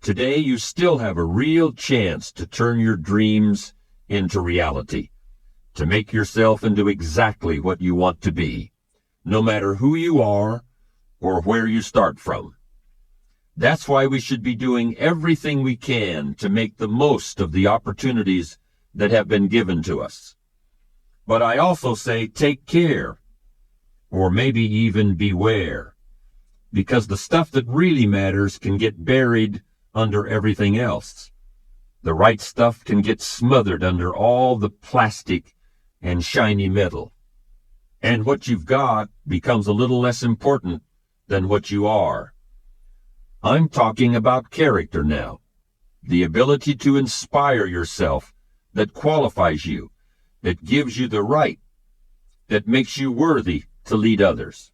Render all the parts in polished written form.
today you still have a real chance to turn your dreams into reality, to make yourself into exactly what you want to be, no matter who you are or where you start from. That's why we should be doing everything we can to make the most of the opportunities that have been given to us. But I also say take care, or maybe even beware, because the stuff that really matters can get buried under everything else. The right stuff can get smothered under all the plastic and shiny metal. And what you've got becomes a little less important than what you are. I'm talking about character now, the ability to inspire yourself that qualifies you, that gives you the right, that makes you worthy to lead others.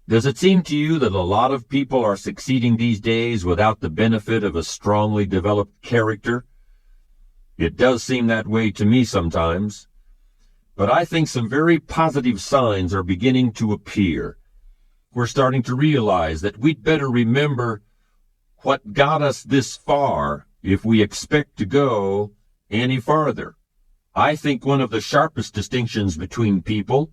Does it seem to you that a lot of people are succeeding these days without the benefit of a strongly developed character? It does seem that way to me sometimes, but I think some very positive signs are beginning to appear. We're starting to realize that we'd better remember what got us this far if we expect to go any farther. I think one of the sharpest distinctions between people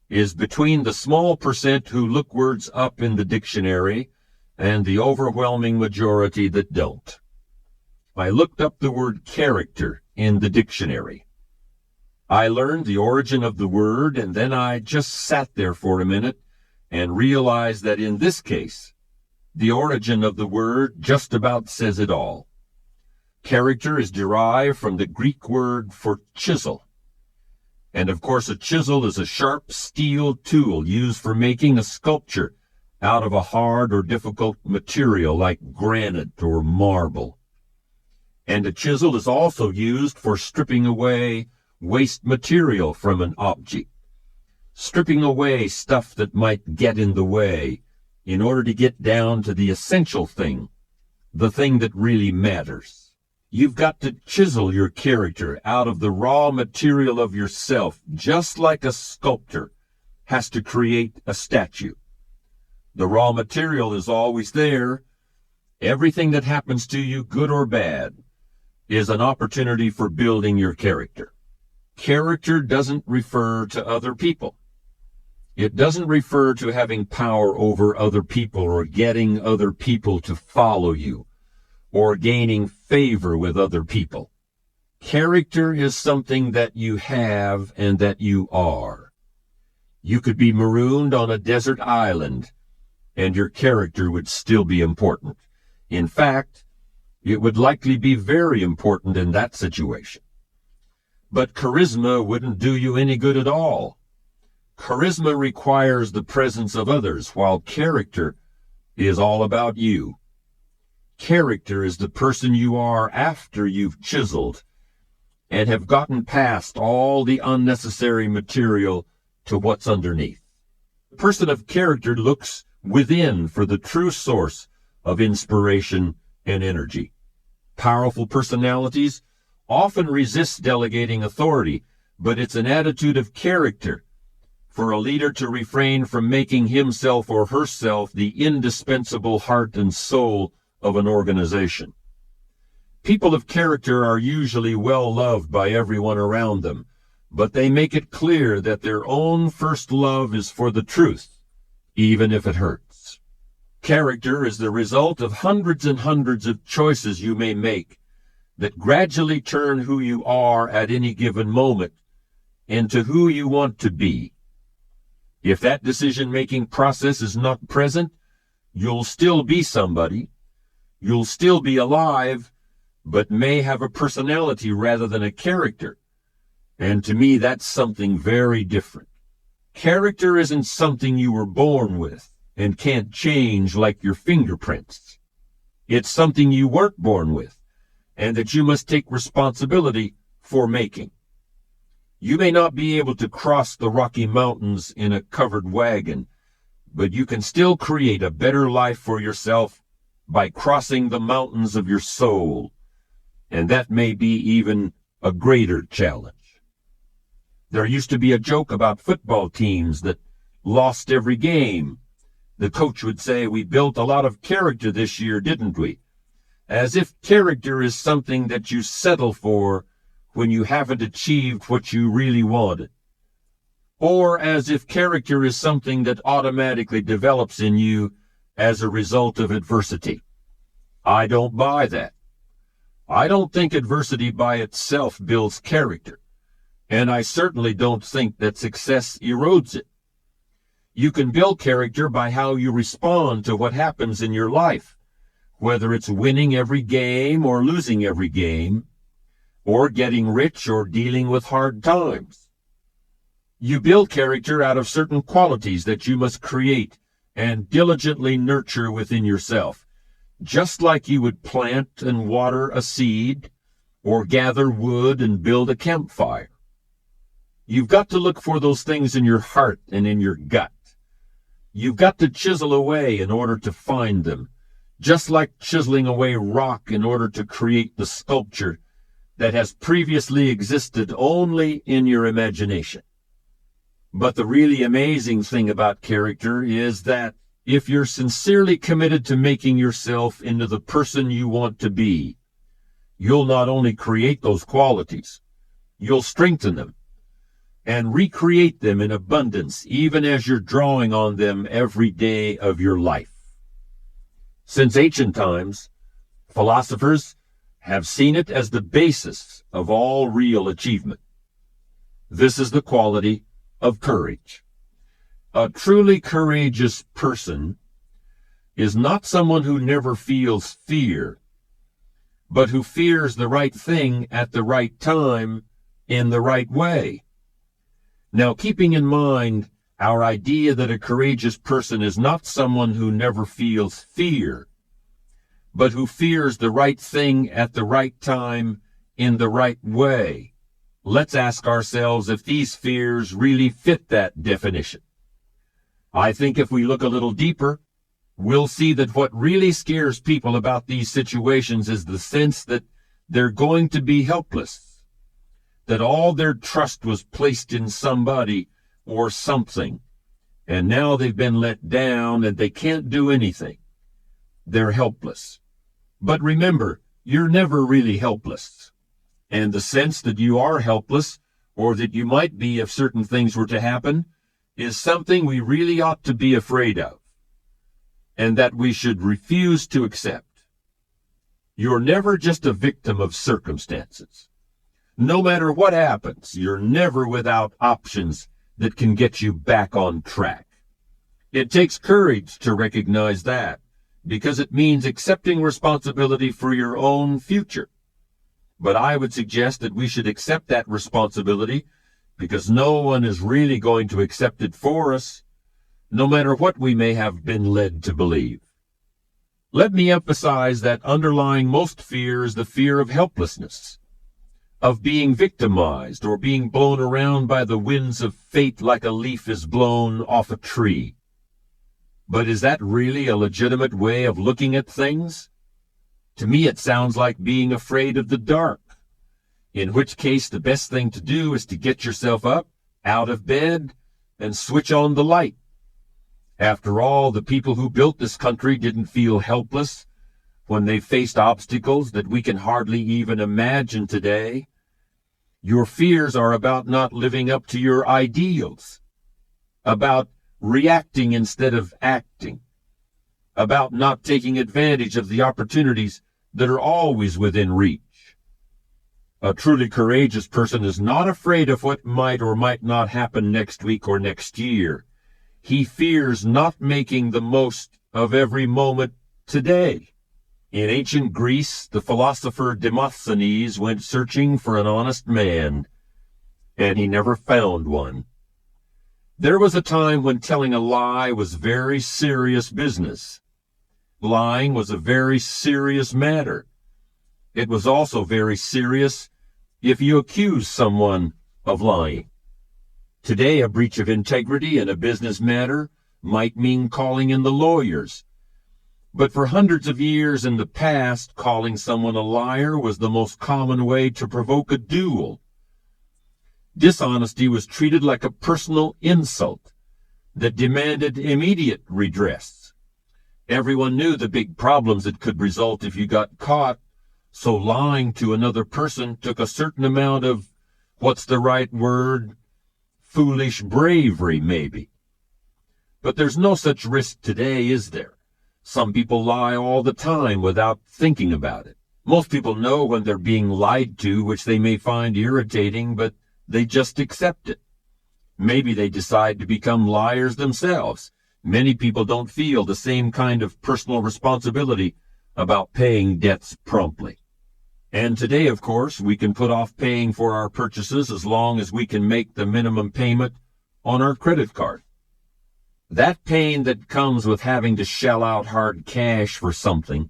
is between the small percent who look words up in the dictionary and the overwhelming majority that don't. I looked up the word character in the dictionary. I learned the origin of the word, and then I just sat there for a minute and realized that in this case, the origin of the word just about says it all. Character is derived from the Greek word for chisel. And of course, a chisel is a sharp steel tool used for making a sculpture out of a hard or difficult material like granite or marble. And a chisel is also used for stripping away waste material from an object, stripping away stuff that might get in the way in order to get down to the essential thing, the thing that really matters. You've got to chisel your character out of the raw material of yourself, just like a sculptor has to create a statue. The raw material is always there. Everything that happens to you, good or bad, is an opportunity for building your character. Character doesn't refer to other people. It doesn't refer to having power over other people or getting other people to follow you or gaining favor with other people. Character is something that you have and that you are. You could be marooned on a desert island and your character would still be important. In fact, it would likely be very important in that situation. But charisma wouldn't do you any good at all. Charisma requires the presence of others, while character is all about you. Character is the person you are after you've chiseled and have gotten past all the unnecessary material to what's underneath. The person of character looks within for the true source of inspiration and energy. Powerful personalities often resist delegating authority, but it's an attitude of character for a leader to refrain from making himself or herself the indispensable heart and soul of an organization. People of character are usually well loved by everyone around them, but they make it clear that their own first love is for the truth, even if it hurts. Character is the result of hundreds and hundreds of choices you may make that gradually turn who you are at any given moment into who you want to be. If that decision-making process is not present, you'll still be somebody. You'll still be alive, but may have a personality rather than a character. And to me, that's something very different. Character isn't something you were born with and can't change like your fingerprints. It's something you weren't born with and that you must take responsibility for making. You may not be able to cross the Rocky Mountains in a covered wagon, but you can still create a better life for yourself by crossing the mountains of your soul, and that may be even a greater challenge. There used to be a joke about football teams that lost every game. The coach would say, "We built a lot of character this year, didn't we?" as if character is something that you settle for when you haven't achieved what you really wanted, or as if character is something that automatically develops in you as a result of adversity. I don't buy that. I don't think adversity by itself builds character, and I certainly don't think that success erodes it. You can build character by how you respond to what happens in your life, whether it's winning every game or losing every game, or getting rich or dealing with hard times. You build character out of certain qualities that you must create and diligently nurture within yourself, just like you would plant and water a seed or gather wood and build a campfire. You've got to look for those things in your heart and in your gut. You've got to chisel away in order to find them, just like chiseling away rock in order to create the sculpture that has previously existed only in your imagination. But the really amazing thing about character is that if you're sincerely committed to making yourself into the person you want to be, you'll not only create those qualities, you'll strengthen them and recreate them in abundance, even as you're drawing on them every day of your life. Since ancient times, philosophers have seen it as the basis of all real achievement. This is the quality of courage. A truly courageous person is not someone who never feels fear, but who fears the right thing at the right time in the right way. Now, keeping in mind our idea that a courageous person is not someone who never feels fear, but who fears the right thing at the right time in the right way, let's ask ourselves if these fears really fit that definition. I think if we look a little deeper, we'll see that what really scares people about these situations is the sense that they're going to be helpless, that all their trust was placed in somebody or something, and now they've been let down and they can't do anything. They're helpless. But remember, you're never really helpless. And the sense that you are helpless, or that you might be if certain things were to happen, is something we really ought to be afraid of, and that we should refuse to accept. You're never just a victim of circumstances. No matter what happens, you're never without options that can get you back on track. It takes courage to recognize that, because it means accepting responsibility for your own future. But I would suggest that we should accept that responsibility because no one is really going to accept it for us, no matter what we may have been led to believe. Let me emphasize that underlying most fear is the fear of helplessness, of being victimized or being blown around by the winds of fate like a leaf is blown off a tree. But is that really a legitimate way of looking at things? To me, it sounds like being afraid of the dark, in which case the best thing to do is to get yourself up, out of bed, and switch on the light. After all, the people who built this country didn't feel helpless when they faced obstacles that we can hardly even imagine today. Your fears are about not living up to your ideals, about reacting instead of acting, about not taking advantage of the opportunities that are always within reach. A truly courageous person is not afraid of what might or might not happen next week or next year. He fears not making the most of every moment today. In ancient Greece, the philosopher Demosthenes went searching for an honest man, and he never found one. There was a time when telling a lie was very serious business. Lying was a very serious matter. It was also very serious if you accuse someone of lying. Today, a breach of integrity in a business matter might mean calling in the lawyers. But for hundreds of years in the past, calling someone a liar was the most common way to provoke a duel. Dishonesty was treated like a personal insult that demanded immediate redress. Everyone knew the big problems that could result if you got caught, so lying to another person took a certain amount of, what's the right word, foolish bravery maybe. But there's no such risk today, is there? Some people lie all the time without thinking about it. Most people know when they're being lied to, which they may find irritating, but they just accept it. Maybe they decide to become liars themselves. Many people don't feel the same kind of personal responsibility about paying debts promptly. And today, of course, we can put off paying for our purchases as long as we can make the minimum payment on our credit card. That pain that comes with having to shell out hard cash for something,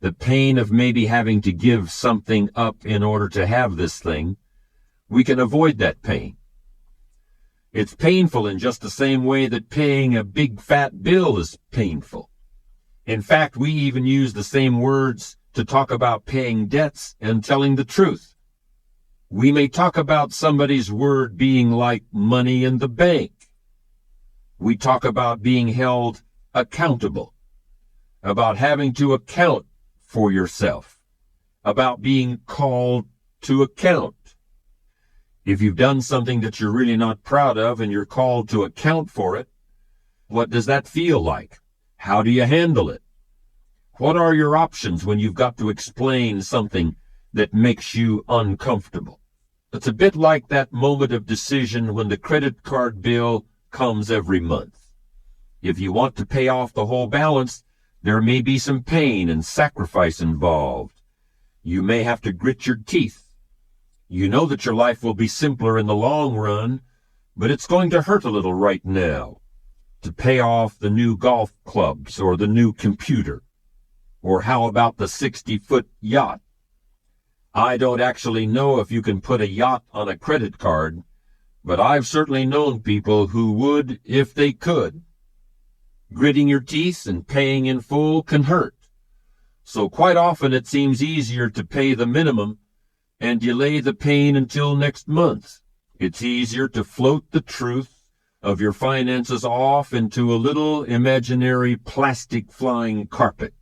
the pain of maybe having to give something up in order to have this thing, we can avoid that pain. It's painful in just the same way that paying a big fat bill is painful. In fact, we even use the same words to talk about paying debts and telling the truth. We may talk about somebody's word being like money in the bank. We talk about being held accountable, about having to account for yourself, about being called to account. If you've done something that you're really not proud of and you're called to account for it, what does that feel like? How do you handle it? What are your options when you've got to explain something that makes you uncomfortable? It's a bit like that moment of decision when the credit card bill comes every month. If you want to pay off the whole balance, there may be some pain and sacrifice involved. You may have to grit your teeth. You know that your life will be simpler in the long run, but it's going to hurt a little right now to pay off the new golf clubs or the new computer. Or how about the 60-foot yacht? I don't actually know if you can put a yacht on a credit card, but I've certainly known people who would if they could. Gritting your teeth and paying in full can hurt. So quite often it seems easier to pay the minimum and delay the pain until next month. It's easier to float the truth of your finances off into a little imaginary plastic flying carpet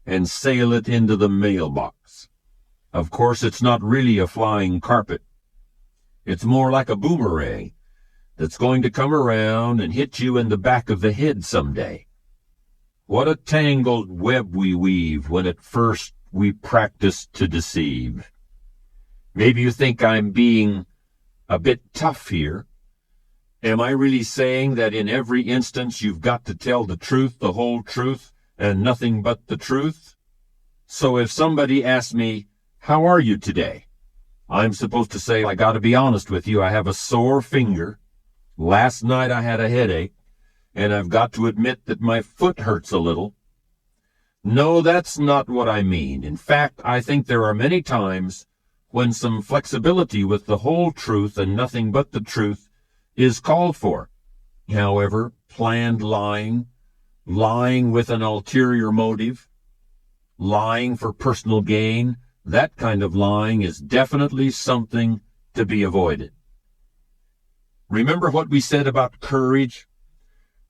and sail it into the mailbox. Of course, it's not really a flying carpet. It's more like a boomerang that's going to come around and hit you in the back of the head someday. What a tangled web we weave when at first we practice to deceive. Maybe you think I'm being a bit tough here. Am I really saying that in every instance you've got to tell the truth, the whole truth, and nothing but the truth? So if somebody asks me, "How are you today?" I'm supposed to say, "I got to be honest with you, I have a sore finger. Last night I had a headache, and I've got to admit that my foot hurts a little." No, that's not what I mean. In fact, I think there are many times when some flexibility with the whole truth and nothing but the truth is called for. However, planned lying, lying with an ulterior motive, lying for personal gain, that kind of lying is definitely something to be avoided. Remember what we said about courage?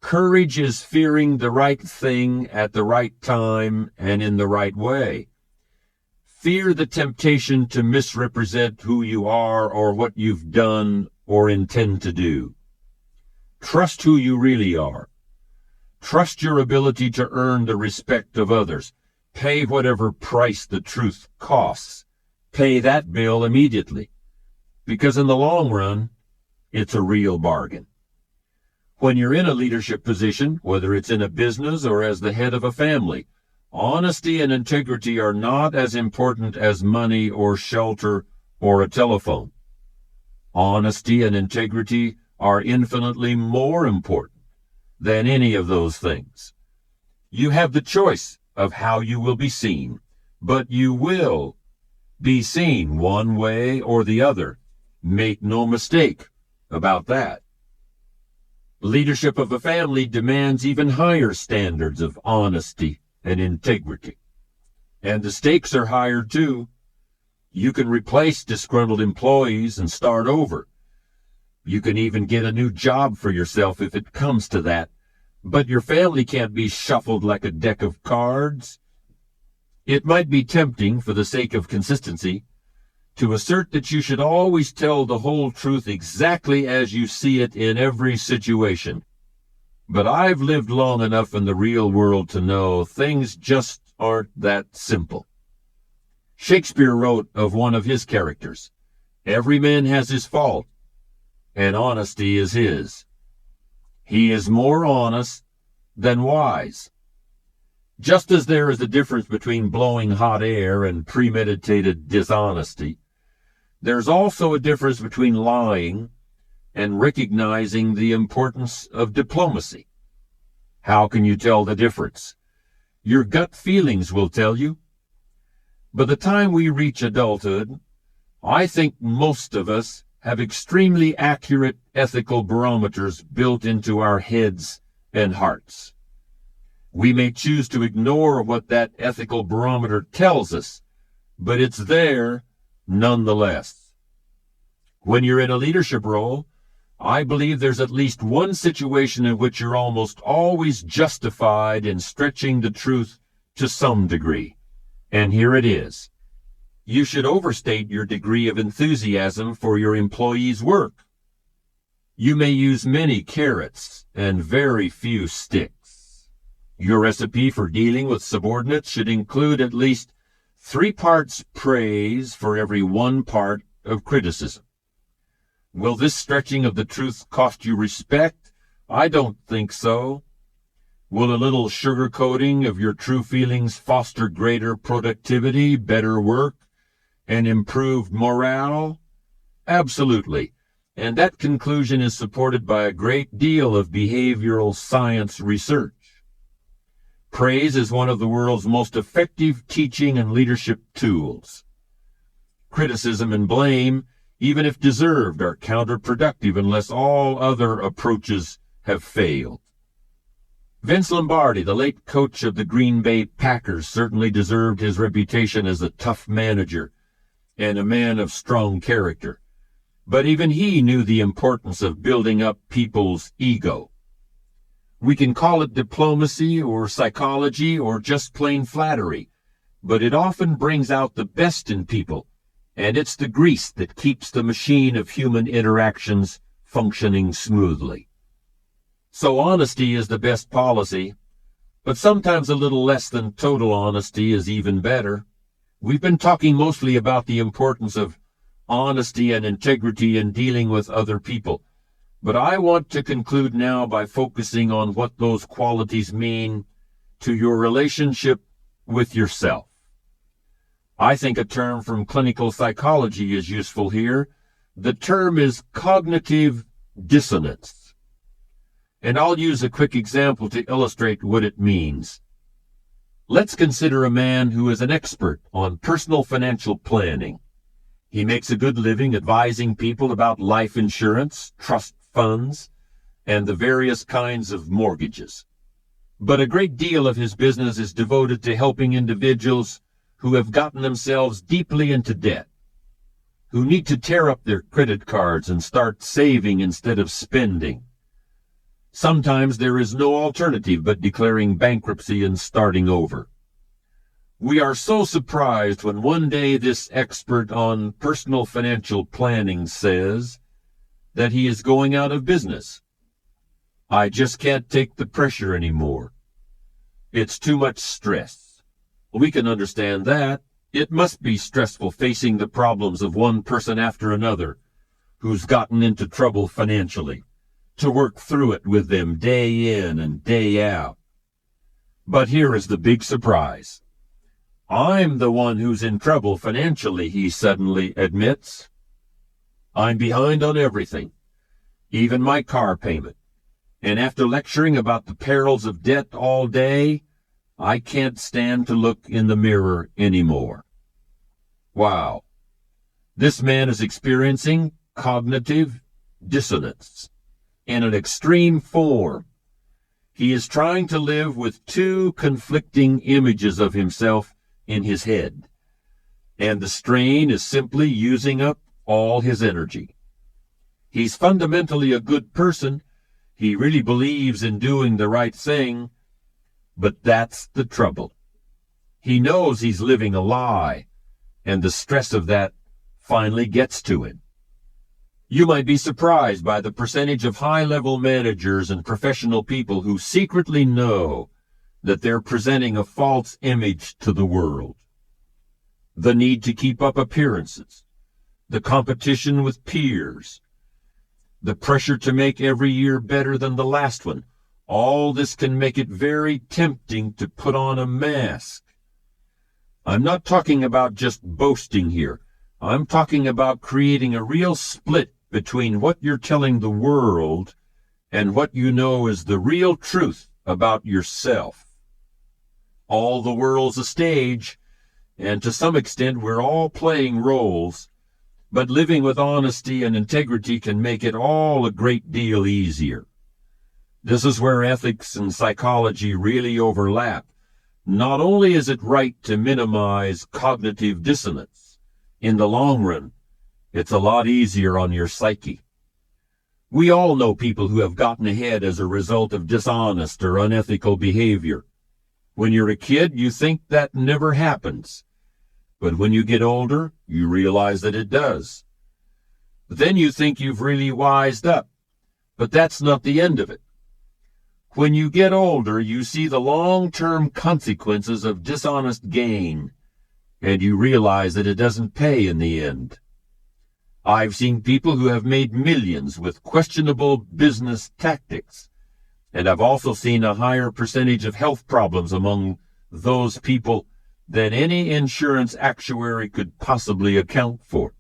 Courage is fearing the right thing at the right time and in the right way. Fear the temptation to misrepresent who you are or what you've done or intend to do. Trust who you really are. Trust your ability to earn the respect of others. Pay whatever price the truth costs. Pay that bill immediately, because in the long run, it's a real bargain. When you're in a leadership position, whether it's in a business or as the head of a family, honesty and integrity are not as important as money or shelter or a telephone. Honesty and integrity are infinitely more important than any of those things. You have the choice of how you will be seen, but you will be seen one way or the other. Make no mistake about that. Leadership of a family demands even higher standards of honesty and integrity. And the stakes are higher too. You can replace disgruntled employees and start over. You can even get a new job for yourself if it comes to that. but your family can't be shuffled like a deck of cards. It might be tempting, for the sake of consistency, to assert that you should always tell the whole truth exactly as you see it in every situation. But I've lived long enough in the real world to know things just aren't that simple. Shakespeare wrote of one of his characters, "Every man has his fault, and honesty is his. He is more honest than wise." Just as there is a difference between blowing hot air and premeditated dishonesty, there's also a difference between lying and recognizing the importance of diplomacy. How can you tell the difference? Your gut feelings will tell you. By the time we reach adulthood, I think most of us have extremely accurate ethical barometers built into our heads and hearts. We may choose to ignore what that ethical barometer tells us, but it's there nonetheless. When you're in a leadership role, I believe there's at least one situation in which you're almost always justified in stretching the truth to some degree. And here it is. You should overstate your degree of enthusiasm for your employees' work. You may use many carrots and very few sticks. Your recipe for dealing with subordinates should include at least 3 parts praise for every 1 part of criticism. Will this stretching of the truth cost you respect? I don't think so. Will a little sugarcoating of your true feelings foster greater productivity, better work, and improved morale? Absolutely. And that conclusion is supported by a great deal of behavioral science research. Praise is one of the world's most effective teaching and leadership tools. Criticism and blame, even if deserved, are counterproductive unless all other approaches have failed. Vince Lombardi, the late coach of the Green Bay Packers, certainly deserved his reputation as a tough manager and a man of strong character. But even he knew the importance of building up people's ego. We can call it diplomacy or psychology or just plain flattery, but it often brings out the best in people, and it's the grease that keeps the machine of human interactions functioning smoothly. So honesty is the best policy, but sometimes a little less than total honesty is even better. We've been talking mostly about the importance of honesty and integrity in dealing with other people, but I want to conclude now by focusing on what those qualities mean to your relationship with yourself. I think a term from clinical psychology is useful here. The term is cognitive dissonance. And I'll use a quick example to illustrate what it means. Let's consider a man who is an expert on personal financial planning. He makes a good living advising people about life insurance, trust funds, and the various kinds of mortgages. But a great deal of his business is devoted to helping individuals who have gotten themselves deeply into debt, who need to tear up their credit cards and start saving instead of spending. Sometimes there is no alternative but declaring bankruptcy and starting over. We are so surprised when one day this expert on personal financial planning says that he is going out of business. I just can't take the pressure anymore. It's too much stress. We can understand that. It must be stressful facing the problems of one person after another who's gotten into trouble financially, to work through it with them day in and day out. But here is the big surprise. I'm the one who's in trouble financially, he suddenly admits. I'm behind on everything, even my car payment. And after lecturing about the perils of debt all day, I can't stand to look in the mirror anymore. Wow. This man is experiencing cognitive dissonance in an extreme form. He is trying to live with 2 conflicting images of himself in his head, and the strain is simply using up all his energy. He's fundamentally a good person. He really believes in doing the right thing, but that's the trouble. He knows he's living a lie, and the stress of that finally gets to him. You might be surprised by the percentage of high-level managers and professional people who secretly know that they're presenting a false image to the world. The need to keep up appearances, the competition with peers, the pressure to make every year better than the last one, all this can make it very tempting to put on a mask. I'm not talking about just boasting here. I'm talking about creating a real split between what you're telling the world and what you know is the real truth about yourself. All the world's a stage, and to some extent we're all playing roles, but living with honesty and integrity can make it all a great deal easier. This is where ethics and psychology really overlap. Not only is it right to minimize cognitive dissonance, in the long run, it's a lot easier on your psyche. We all know people who have gotten ahead as a result of dishonest or unethical behavior. When you're a kid, you think that never happens. But when you get older, you realize that it does. Then you think you've really wised up. But that's not the end of it. When you get older, you see the long-term consequences of dishonest gain, and you realize that it doesn't pay in the end. I've seen people who have made millions with questionable business tactics, and I've also seen a higher percentage of health problems among those people than any insurance actuary could possibly account for.